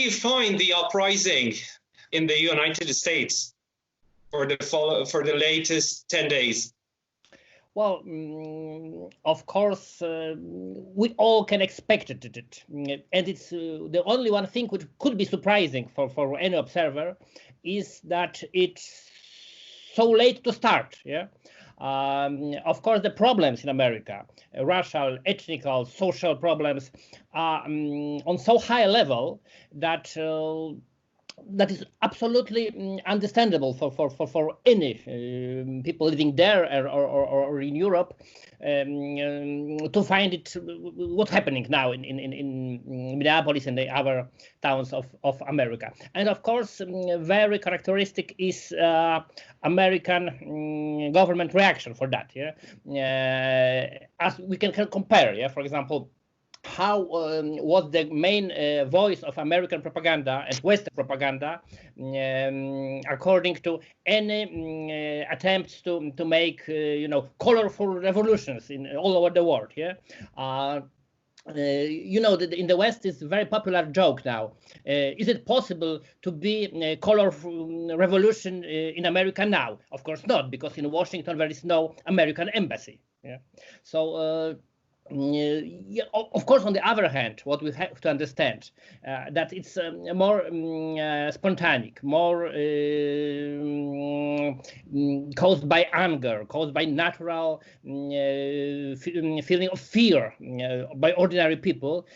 do you find the uprising in the United States for the latest 10 days? Well, of course, we all can expect it. And it's the only one thing which could be surprising for any observer is that it's so late to start. Yeah. Of course, the problems in America, racial, ethnical, social problems, are on so high a level that that is absolutely understandable for any people living there or in Europe to find it what's happening now in Minneapolis and the other towns of America. And of course, very characteristic is American government reaction for that. Yeah, as we can compare. Yeah, for example, how was the main voice of American propaganda and Western propaganda according to any attempts to make colorful revolutions in all over the world. Yeah. In the West, it's a very popular joke now. Is it possible to be a colorful revolution in America now? Of course not, because in Washington there is no American embassy. Yeah. So. Yeah, of course, on the other hand, what we have to understand that it's more spontaneous, more caused by anger, caused by natural feeling of fear by ordinary people.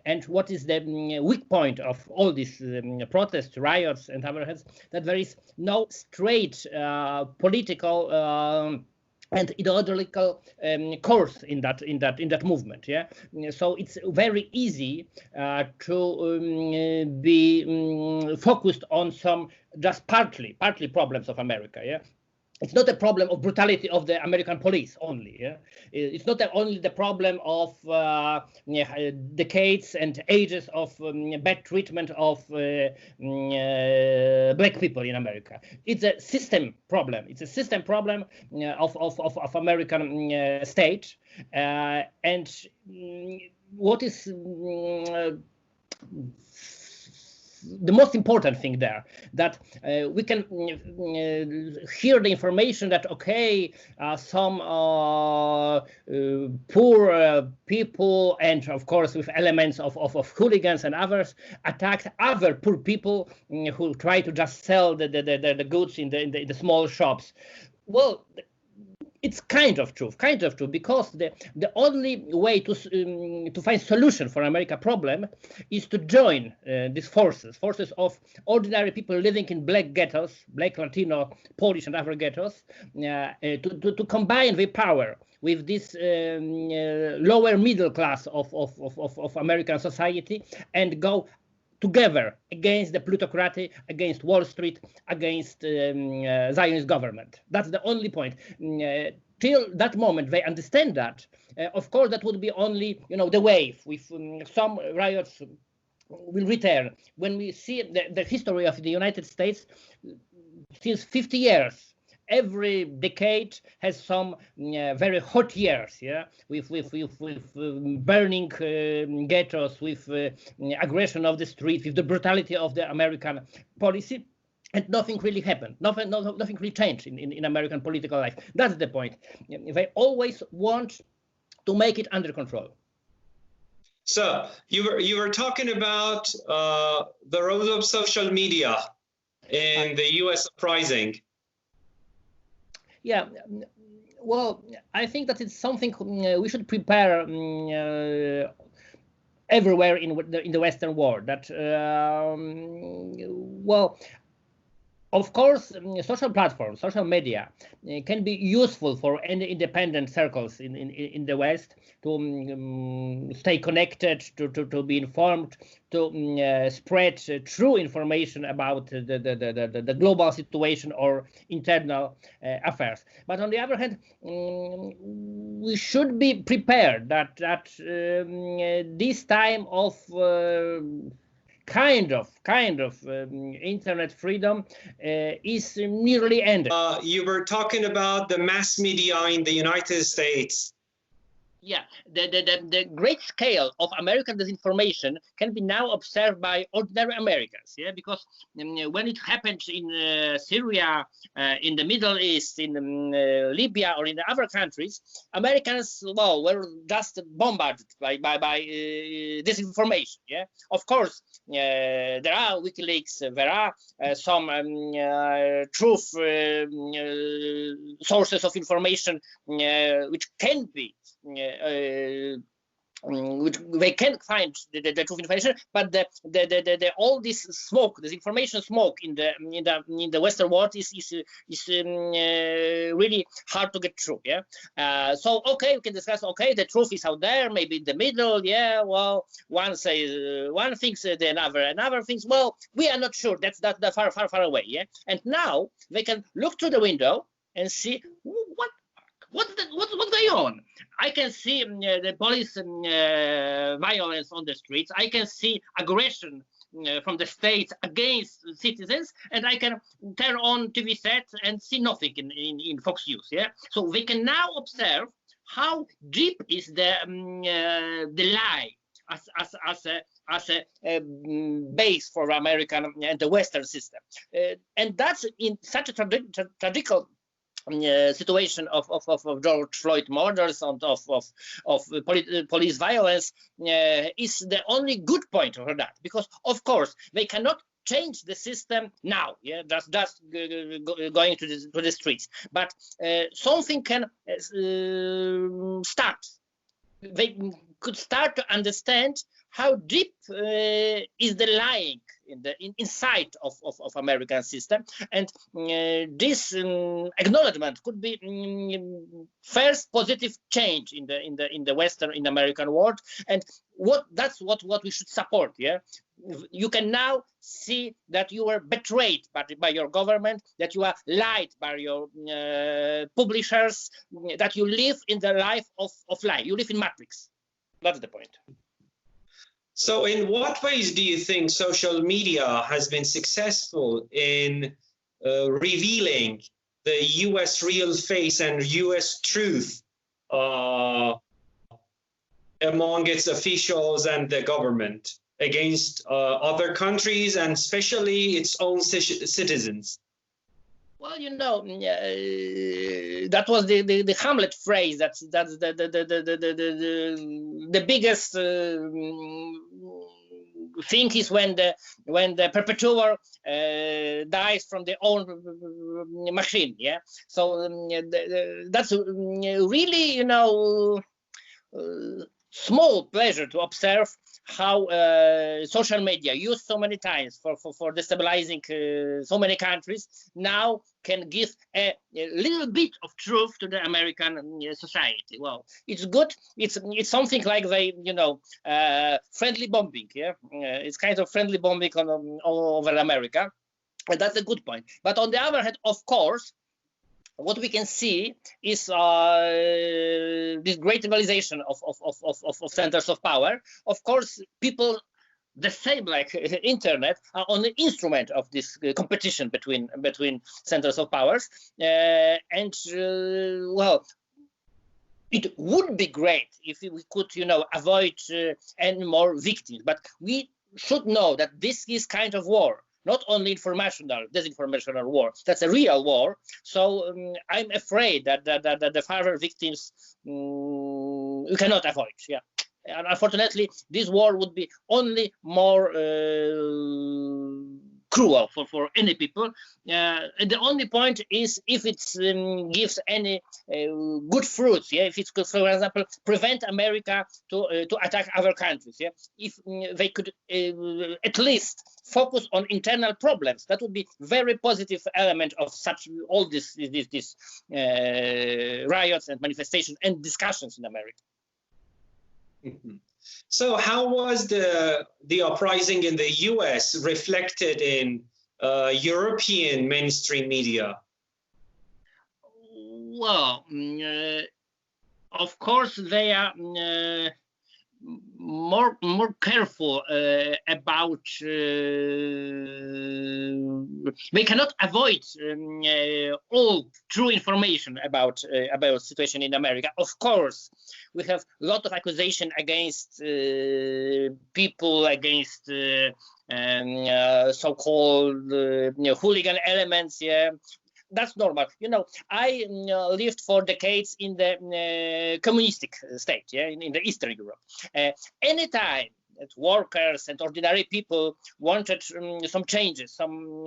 And what is the weak point of all these protests, riots, and other hands, that there is no straight political and ideological course in that movement. Yeah, so it's very easy to be focused on some just partly problems of America. Yeah. It's not a problem of brutality of the American police only. Yeah? It's not only the problem of decades and ages of bad treatment of black people in America. It's a system problem. It's a system problem of American state. And what is the most important thing there, that we can hear the information that, okay, some poor people, and of course with elements of hooligans and others, attacked other poor people who try to just sell the goods in the small shops. Well, it's kind of true, because the only way to find solution for America problem is to join these forces of ordinary people living in black ghettos, black, Latino, Polish, and other ghettos, to combine their power with this lower middle class of American society and go together against the plutocracy, against Wall Street, against Zionist government. That's the only point. Till that moment, they understand that. Of course, that would be only, the wave. With some riots will return. When we see the history of the United States, since 50 years, every decade has some very hot years, yeah, with burning ghettos, with aggression of the street, with the brutality of the American policy. And nothing really happened. Nothing really changed in American political life. That's the point. They always want to make it under control. So you were talking about the role of social media in the U.S. uprising. Yeah, well, I think that it's something we should prepare everywhere in the Western world. That well, of course, social platforms, social media can be useful for any independent circles in the West to stay connected, to be informed, to spread true information about the global situation or internal affairs. But on the other hand, we should be prepared that this time of kind of internet freedom is nearly ended. You were talking about the mass media in the United States. Yeah, the great scale of American disinformation can be now observed by ordinary Americans. Yeah, because when it happened in Syria, in the Middle East, in Libya, or in the other countries, Americans, well, were just bombarded by disinformation. Yeah, of course, there are WikiLeaks, there are some truth sources of information which can be. Which they can find the truth information, but all this smoke, this information smoke in the Western world is really hard to get through. Yeah. So okay, we can discuss. Okay, the truth is out there, maybe in the middle. Yeah. Well, one says one thinks the another thinks. Well, we are not sure. That's far away. Yeah. And now they can look through the window and see what's going on. I can see the police violence on the streets. I can see aggression from the state against citizens, and I can turn on TV sets and see nothing in Fox News. Yeah, so they can now observe how deep is the lie as a base for American and the Western system, and that's in such a tragical situation of George Floyd murders and of police violence is the only good point for that, because of course they cannot change the system now, yeah, just going to the streets, but something can start. They could start to understand how deep is the lying inside of American system, and this acknowledgement could be first positive change in the Western, in American world, and that's what we should support. Yeah, you can now see that you were betrayed by your government, that you are lied by your publishers, that you live in the life of lie. You live in Matrix. That's the point. So in what ways do you think social media has been successful in revealing the US real face and US truth among its officials and the government against other countries and especially its own citizens? Well, you know, that was the Hamlet phrase. That's the biggest thing is when the perpetuator dies from their own machine. Yeah, so that's really, you know, small pleasure to observe how social media, used so many times for destabilizing so many countries, now can give a little bit of truth to the American society. Well, it's good. It's something like they, you know, friendly bombing. Yeah, it's kind of friendly bombing all over America, and that's a good point. But on the other hand, of course, what we can see is this great rivalization of centers of power. Of course, people, the same like internet, are only instrument of this competition between centers of powers. Well, it would be great if we could, you know, avoid any more victims. But we should know that this is kind of war. Not only disinformational war. That's a real war. So I'm afraid that the further victims we cannot avoid. Yeah, and unfortunately, this war would be only more cruel for any people. And the only point is if it gives any good fruits. Yeah, if it could, for example, prevent America to attack other countries. Yeah, if they could at least focus on internal problems, that would be very positive element of such all this riots and manifestations and discussions in America. Mm-hmm. So how was the uprising in the US reflected in European mainstream media? Well, of course, they are more careful about. We cannot avoid all true information about situation in America. Of course, we have a lot of accusation against people, against so-called hooligan elements. Yeah. That's normal. You know, I lived for decades in the communistic state, yeah, in the Eastern Europe. Anytime that workers and ordinary people wanted some changes, some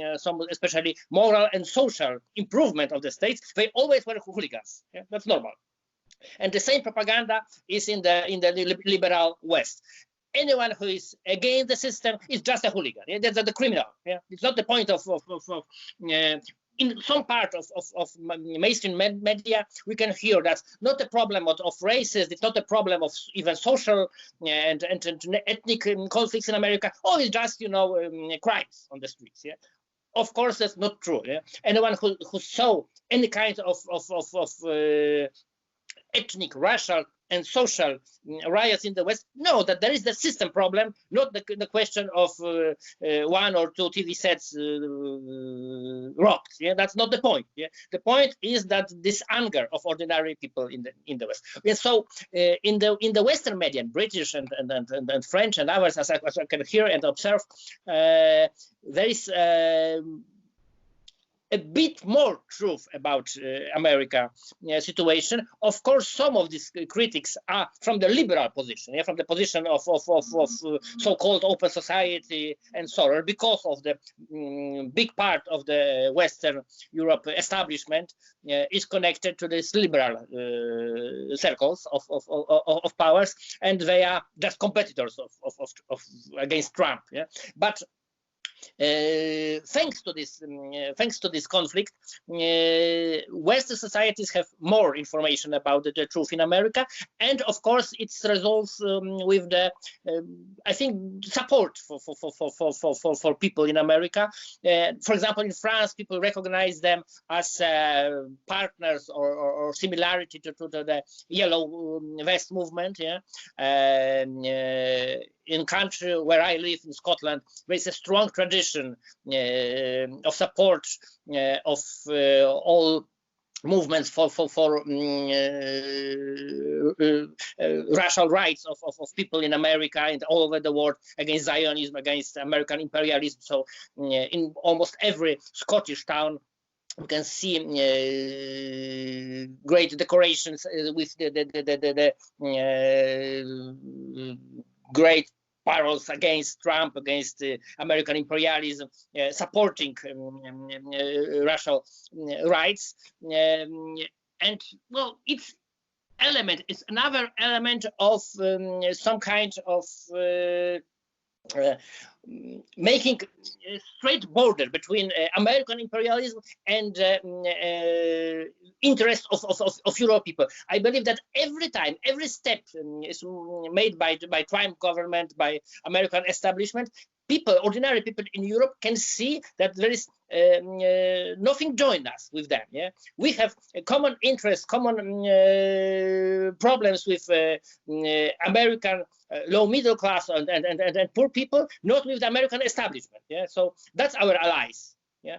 especially moral and social improvement of the states, they always were hooligans. Yeah? That's normal. And the same propaganda is in the liberal West. Anyone who is against the system is just a hooligan. Yeah? That's the criminal. Yeah? It's not the point of in some part of mainstream media, we can hear that's not a problem of races, it's not a problem of even social and ethnic conflicts in America. Oh, it's just, you know, crimes on the streets. Yeah, of course that's not true. Yeah, anyone who saw any kind of ethnic, racial, and social riots in the West know that there is the system problem, not the question of one or two TV sets rocked. Yeah, that's not the point. Yeah, the point is that this anger of ordinary people in the West. And so in the Western media, British and French and others, as I can hear and observe, there is a bit more truth about America situation. Of course, some of these critics are from the liberal position, yeah, from the position of so-called open society and Soros, because of the big part of the Western Europe establishment is connected to these liberal circles of powers, and they are just competitors of against Trump. Yeah, but thanks to this conflict, Western societies have more information about the truth in America, and of course it's resolved with the I think support for people in America. For example, in France, people recognize them as partners or similarity to the Yellow Vest movement. Yeah. In country where I live, in Scotland, there is a strong tradition of support of all movements for racial rights of people in America and all over the world, against Zionism, against American imperialism. So in almost every Scottish town, we can see great decorations with the great paroles against Trump, against American imperialism, supporting racial rights. And well, it's another element of some kind of making a straight border between American imperialism and interest of Euro people. I believe that every step is made by Trump government, by American establishment, ordinary people in Europe can see that there is nothing join us with them. Yeah, we have a common interest, common problems with American low middle class and poor people, not with the American establishment. Yeah, so that's our allies. Yeah,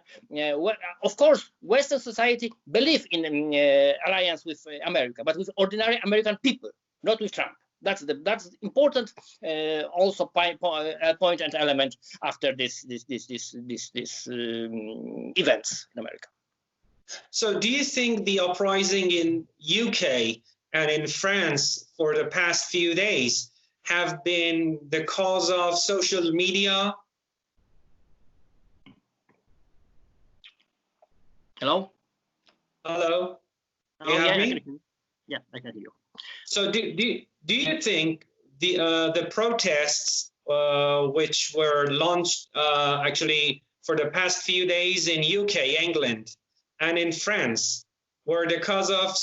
of course, Western society believe in alliance with America, but with ordinary American people, not with Trump. That's important. Also, point and element after this events in America. So, do you think the uprising in UK and in France for the past few days have been the cause of social media? Hello. Hello. Oh, yeah, I can hear you. So do you think the protests which were launched actually for the past few days in UK, England, and in France were the cause of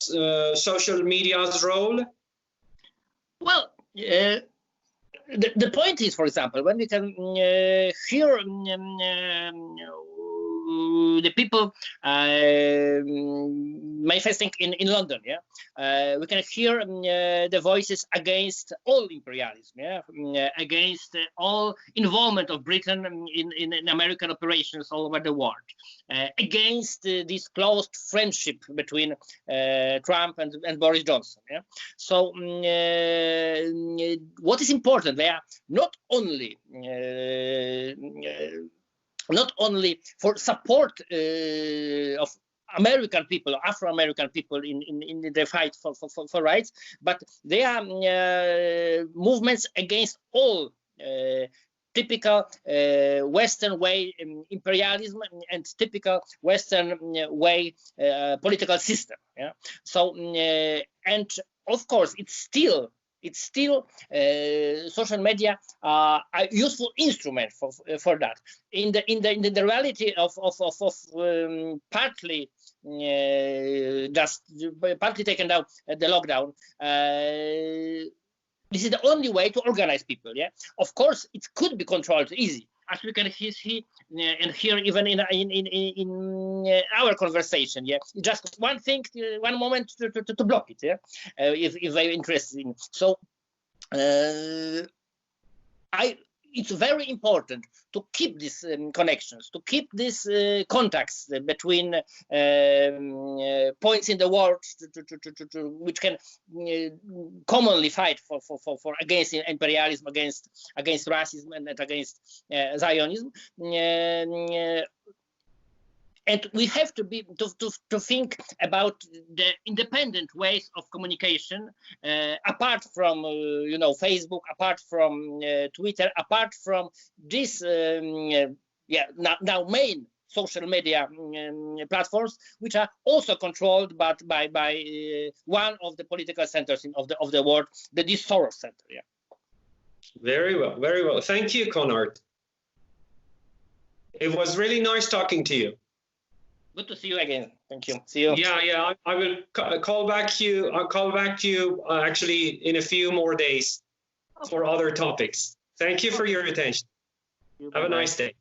social media's role? Well, the point is, for example, when we can hear the people manifesting in London. Yeah, we can hear the voices against all imperialism. Yeah, against all involvement of Britain in American operations all over the world, against this close friendship between Trump and Boris Johnson. Yeah, so what is important? They are not only for support of American people, Afro-American people in the fight for rights, but they are movements against all typical Western way imperialism and typical Western way political system. Yeah. So and of course it's still social media are a useful instrument for that. In the reality of partly partly taken down the lockdown. This is the only way to organize people. Yeah, of course it could be controlled easy, as we can see and hear even in our conversation. Yeah, just one thing, one moment to block it. Yeah, if they're interested in. So it's very important to keep these connections, to keep these contacts between points in the world which can commonly fight for against imperialism, against racism, and against Zionism. And we have to think about the independent ways of communication, apart from Facebook, apart from Twitter, apart from this now main social media platforms, which are also controlled by one of the political centers of the world, the Soros Center. Yeah. Very well, very well. Thank you, Konrad. It was really nice talking to you. Good to see you again. Thank you. See you. Yeah. I will call back to you. I'll call back to you actually in a few more days for other topics. Thank you for your attention. Have a nice day.